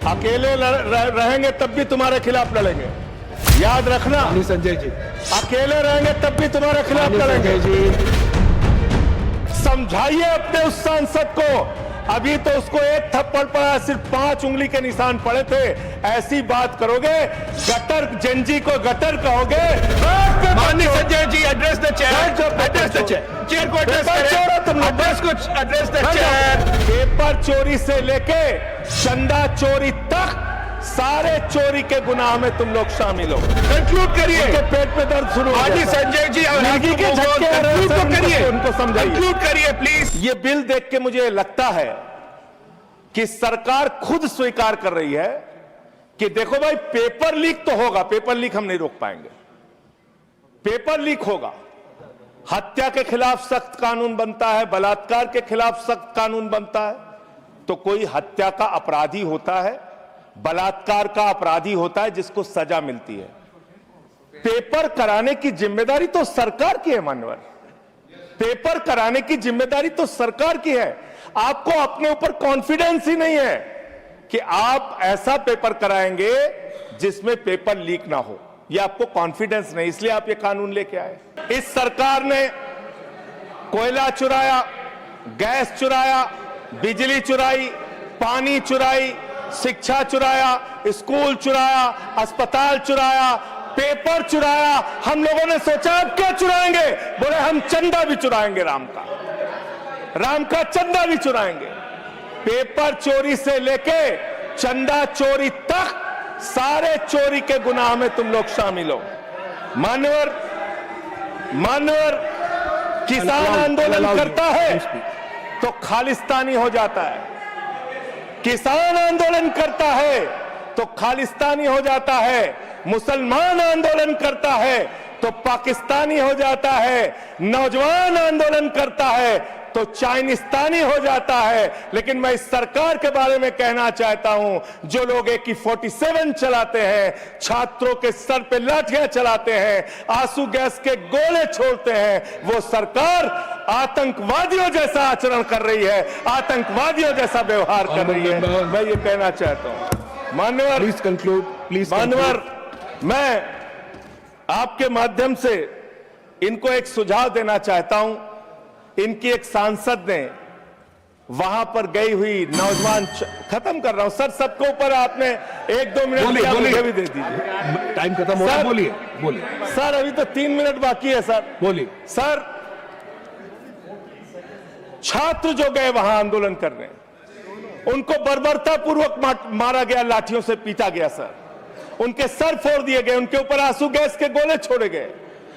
अकेले रहेंगे तब भी तुम्हारे खिलाफ लड़ेंगे, याद रखना। संजय जी, अकेले रहेंगे तब भी तुम्हारे खिलाफ लड़ेंगे। समझाइए अपने उस सांसद को, अभी तो उसको एक थप्पड़ पड़ा, सिर्फ 5 उंगली के निशान पड़े थे। ऐसी बात करोगे, गटर जेनजी को गटर कहोगे? माननीय Sanjay ji, address the chair, address the chair, chair को एड्रेस करें, एड्रेस को एड्रेस द चेयर। पेपर चोरी से लेके चंदा चोरी तक सारे चोरी के गुनाह में तुम लोग शामिल हो। कंक्लूड करिए, पेट में दर्द शुरू हो माननीय संजय जी, जिंदगी के झटके कंक्लूड करिए, उनको समझाइए, कंक्लूड करिए प्लीज। ये बिल देख के मुझे लगता है कि सरकार खुद स्वीकार कर रही है कि देखो भाई, पेपर लीक तो होगा, पेपर लीक हम नहीं रोक पाएंगे, पेपर लीक होगा। हत्या के खिलाफ सख्त कानून बनता है, बलात्कार के खिलाफ सख्त कानून बनता है। तो कोई हत्या का अपराधी होता है, बलात्कार का अपराधी होता है जिसको सजा मिलती है। पेपर कराने की जिम्मेदारी तो सरकार की है मान्यवर, पेपर कराने की जिम्मेदारी तो सरकार की है। आपको अपने ऊपर कॉन्फिडेंस ही नहीं है कि आप ऐसा पेपर कराएंगे जिसमें पेपर लीक ना हो, यह आपको कॉन्फिडेंस नहीं, इसलिए आप ये कानून लेके आए। इस सरकार ने कोयला चुराया, गैस चुराया, बिजली चुराई, पानी चुराई, शिक्षा चुराया, स्कूल चुराया, अस्पताल चुराया, पेपर चुराया। हम लोगों ने सोचा अब क्या चुराएंगे, बोले हम चंदा भी चुराएंगे, राम का चंदा भी चुराएंगे। पेपर चोरी से लेके चंदा चोरी तक सारे चोरी के गुनाह में तुम लोग शामिल हो। मान्यवर किसान आंदोलन करता है तो खालिस्तानी हो जाता है, किसान आंदोलन करता है तो खालिस्तानी हो जाता है, मुसलमान आंदोलन करता है तो पाकिस्तानी हो जाता है, नौजवान आंदोलन करता है तो चाइनिस्तानी हो जाता है। लेकिन मैं इस सरकार के बारे में कहना चाहता हूं, जो लोग AK-47 चलाते हैं, छात्रों के सर पे लाठियां चलाते हैं, आंसू गैस के गोले छोड़ते हैं, वो सरकार आतंकवादियों जैसा आचरण कर रही है, आतंकवादियों जैसा व्यवहार कर रही है। मैं ये कहना चाहता हूं मान्यवर, प्लीज कंक्लूड, प्लीज मान्यवर, मैं आपके माध्यम से इनको एक सुझाव देना चाहता हूं। इनकी एक सांसद ने वहां पर गई हुई नौजवान, खत्म कर रहा हूं सर, सबके ऊपर आपने 1-2 मिनट भी दे दीजिए, टाइम खत्म हो रहा है, बोलिए सर, अभी तो 3 मिनट बाकी है सर, बोलिए सर। छात्र जो गए वहां आंदोलन करने, उनको बर्बरता पूर्वक मारा गया, लाठियों से पीटा गया सर, उनके सर फोड़ दिए गए, उनके ऊपर आंसू गैस के गोले छोड़े गए,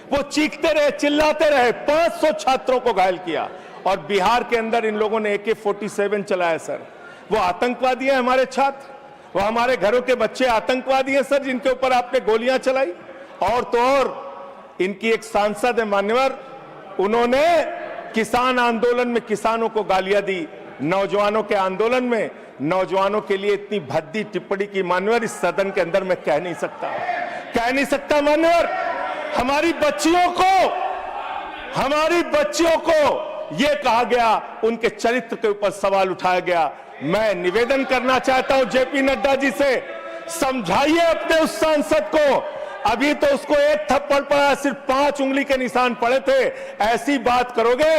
वो चीखते रहे, चिल्लाते रहे, 500 छात्रों को घायल किया। और बिहार के अंदर इन लोगों ने AK-47 चलाया सर। वो आतंकवादी हैं हमारे छात्र, वो हमारे घरों के बच्चे आतंकवादी हैं सर, जिनके ऊपर आपने गोलियां चलाई। और तो और इनकी एक सांसद है मान्यवर, उन्होंने किसान आंदोलन में किसानों को गालियां दी, नौजवानों के आंदोलन में नौजवानों के लिए इतनी भद्दी टिप्पणी की मान्यवर, इस सदन के अंदर मैं कह नहीं सकता मान्यवर। हमारी बच्चियों को यह कहा गया, उनके चरित्र के ऊपर सवाल उठाया गया। मैं निवेदन करना चाहता हूं JP नड्डा जी से, समझाइए अपने उस सांसद को, अभी तो उसको एक थप्पड़ पड़ा, सिर्फ 5 उंगली के निशान पड़े थे। ऐसी बात करोगे,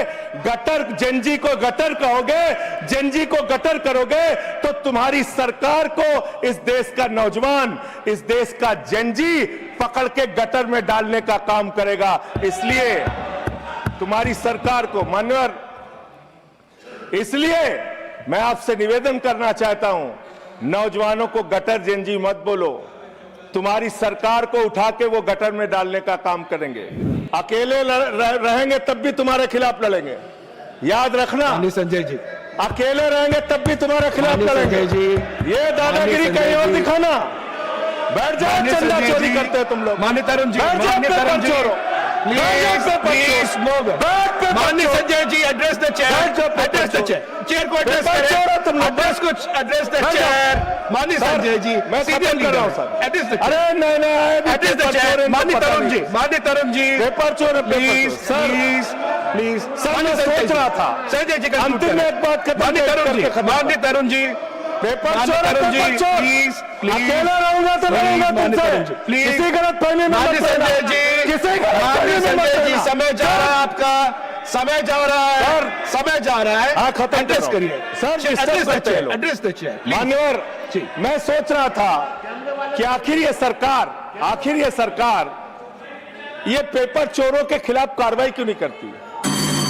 गटर जेनजी को गटर कहोगे, जेनजी को गटर करोगे तो तुम्हारी सरकार को इस देश का नौजवान, इस देश का जेनजी पकड़ के गटर में डालने का काम करेगा। इसलिए तुम्हारी सरकार को मान्यवर, इसलिए मैं आपसे निवेदन करना चाहता हूं, नौजवानों को गटर जेनजी मत बोलो, तुम्हारी सरकार को उठा के वो गटर में डालने का काम करेंगे। अकेले रहेंगे तब भी तुम्हारे खिलाफ लड़ेंगे, याद रखना। संजय जी, अकेले रहेंगे तब भी तुम्हारे खिलाफ लड़ेंगे। ये दादागिरी कहीं और दिखाना, बैठ जाओ, चंदा चोरी करते हो तुम लोग। माननीय तरुण जी, माननीय Sanjay ji, address the chair, address the chair, chair को एड्रेस करें, एड्रेस को एड्रेस द चेयर। माननीय संजय जी, मैं सीरियल कर रहा हूं सर, एड्रेस द, अरे नहीं, एड्रेस द चेयर। माननीय तरुण जी, पेपर चोर, प्लीज सर, मैं सोच रहा था संजय जी, अंतिम में एक बात, माननीय तरुण जी, पेपर मान्य चोर है, तरुण जी, पेपर चोर। प्लीज प्लीज अकेला रहूंगा तो रहूंगा मान्य तुमसे। तरुण जी, प्लीज। किसी गलत फहमी में मान्य मत रहना। संजय जी, किसी गलत मान्य फहमी में मत संजय जी, रहना। समय जा रहा है आपका, समय जा रहा है, सर, समय जा रहा है। हाँ, खत्म एड्रेस करो। करिए सर, डिस्टर्ब करते हैं लोग। Address the chair. मान्यवर, जी। मैं सोच रहा था कि आखिर ये सरकार ये पेपर चोरों के खिलाफ कार्रवाई क्यों नहीं करती।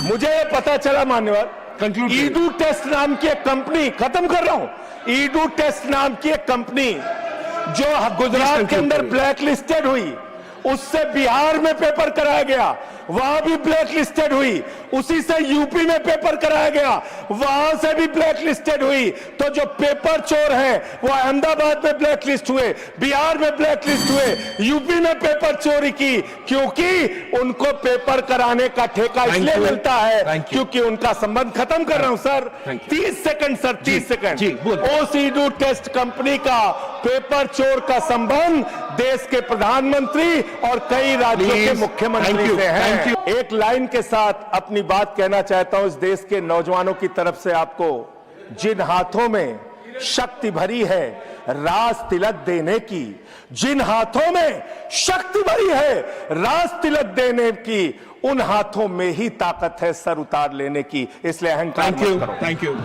मुझे ये पता चला मान्यवर, Conclude करिए। ईडू टेस्ट नाम की एक कंपनी, खत्म कर रहा हूं, ईडू टेस्ट नाम की एक कंपनी जो गुजरात के अंदर ब्लैक लिस्टेड हुई, उससे बिहार में पेपर कराया गया, वहां भी ब्लैक लिस्टेड हुई, उसी से यूपी में पेपर कराया गया, वहां से भी ब्लैक लिस्टेड हुई। तो जो पेपर चोर हैं वो अहमदाबाद में ब्लैक लिस्ट हुए, बिहार में ब्लैक लिस्ट हुए, यूपी में पेपर चोरी की, क्योंकि उनको पेपर कराने का ठेका इसलिए मिलता है क्योंकि उनका संबंध, खत्म कर रहा हूं सर, 30 सेकंड सर, 30 सेकंड। उस ईडू टेस्ट कंपनी का पेपर चोर का संबंध देश के प्रधानमंत्री और कई राज्यों के मुख्यमंत्री से है। एक लाइन के साथ अपनी बात कहना चाहता हूं इस देश के नौजवानों की तरफ से आपको, जिन हाथों में शक्ति भरी है राज तिलक देने की, जिन हाथों में शक्ति भरी है राज तिलक देने की, उन हाथों में ही ताकत है सर उतार लेने की, इसलिए अहंकार मत करो। Thank you.